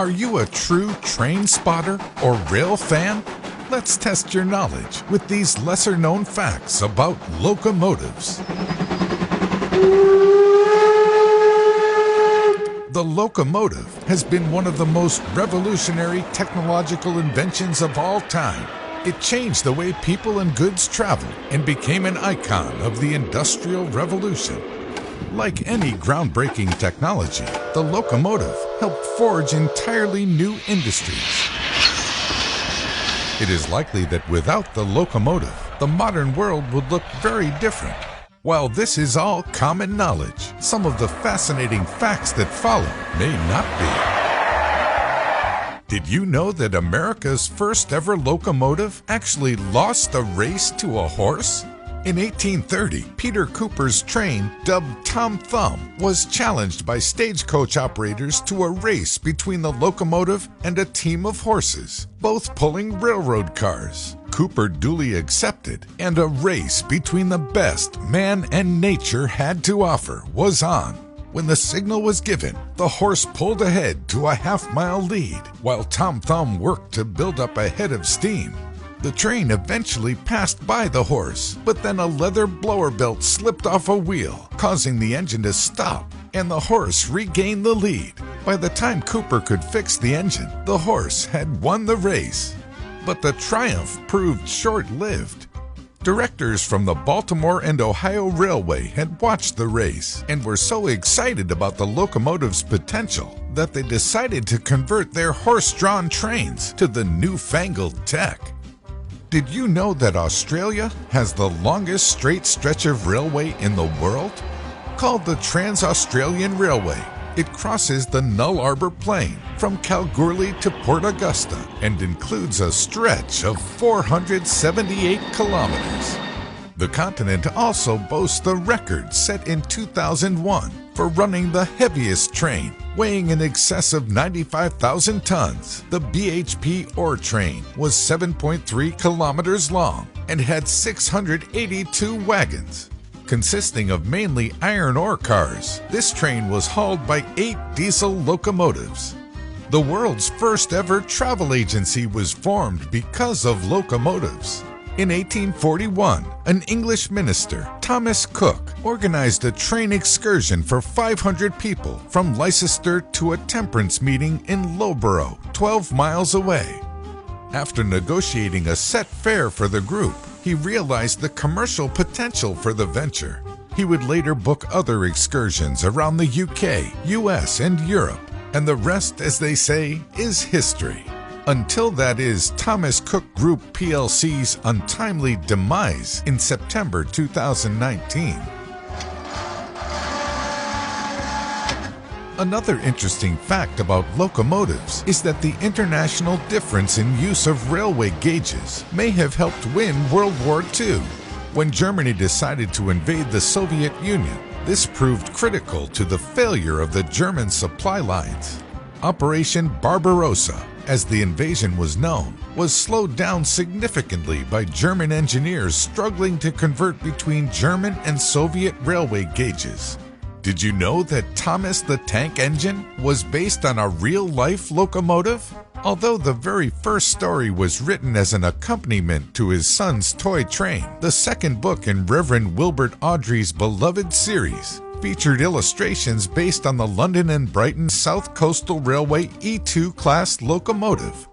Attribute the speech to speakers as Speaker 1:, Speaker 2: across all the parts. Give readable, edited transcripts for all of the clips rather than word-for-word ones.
Speaker 1: Are you a true train spotter or rail fan? Let's test your knowledge with these lesser-known facts about locomotives. The locomotive has been one of the most revolutionary technological inventions of all time. It changed the way people and goods traveled and became an icon of the Industrial Revolution. Like any groundbreaking technology, the locomotive helped forge entirely new industries. It is likely that without the locomotive, the modern world would look very different. While this is all common knowledge, some of the fascinating facts that follow may not be. Did you know that America's first ever locomotive actually lost a race to a horse? In 1830, Peter Cooper's train, dubbed Tom Thumb, was challenged by stagecoach operators to a race between the locomotive and a team of horses, both pulling railroad cars. Cooper duly accepted, and a race between the best man and nature had to offer was on. When the signal was given, the horse pulled ahead to a half-mile lead, while Tom Thumb worked to build up a head of steam. The train eventually passed by the horse, but then a leather blower belt slipped off a wheel, causing the engine to stop, and the horse regained the lead. By the time Cooper could fix the engine, the horse had won the race. But the triumph proved short-lived. Directors from the Baltimore and Ohio Railway had watched the race and were so excited about the locomotive's potential that they decided to convert their horse-drawn trains to the newfangled tech. Did you know that Australia has the longest straight stretch of railway in the world? Called the Trans-Australian Railway, it crosses the Nullarbor Plain from Kalgoorlie to Port Augusta and includes a stretch of 478 kilometers. The continent also boasts the record set in 2001 for running the heaviest train, weighing in excess of 95,000 tons. The BHP ore train was 7.3 kilometers long and had 682 wagons. Consisting of mainly iron ore cars, this train was hauled by 8 diesel locomotives. The world's first ever travel agency was formed because of locomotives. In 1841, an English minister, Thomas Cook, organized a train excursion for 500 people from Leicester to a temperance meeting in Loughborough, 12 miles away. After negotiating a set fare for the group, he realized the commercial potential for the venture. He would later book other excursions around the UK, US, and Europe, and the rest, as they say, is history. Until that is Thomas Cook Group plc's untimely demise in September 2019. Another interesting fact about locomotives is that the international difference in use of railway gauges may have helped win World War II. When Germany decided to invade the Soviet Union, this proved critical to the failure of the German supply lines. Operation Barbarossa, as the invasion was known, was slowed down significantly by German engineers struggling to convert between German and Soviet railway gauges. Did you know that Thomas the Tank Engine was based on a real-life locomotive? Although the very first story was written as an accompaniment to his son's toy train, the second book in Reverend Wilbert Awdry's beloved series featured illustrations based on the London and Brighton South Coastal Railway E2 class locomotive.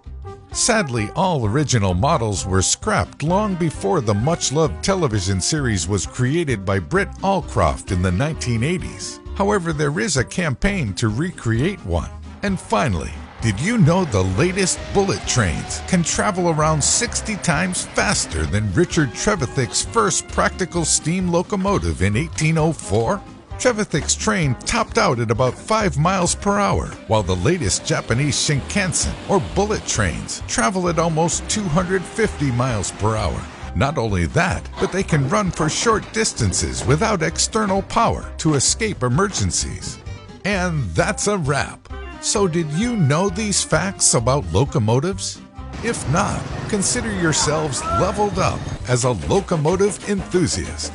Speaker 1: Sadly, all original models were scrapped long before the much-loved television series was created by Britt Allcroft in the 1980s. However, there is a campaign to recreate one. And finally, did you know the latest bullet trains can travel around 60 times faster than Richard Trevithick's first practical steam locomotive in 1804? Trevithick's train topped out at about 5 miles per hour, while the latest Japanese Shinkansen, or bullet trains, travel at almost 250 miles per hour. Not only that, but they can run for short distances without external power to escape emergencies. And that's a wrap. So did you know these facts about locomotives? If not, consider yourselves leveled up as a locomotive enthusiast.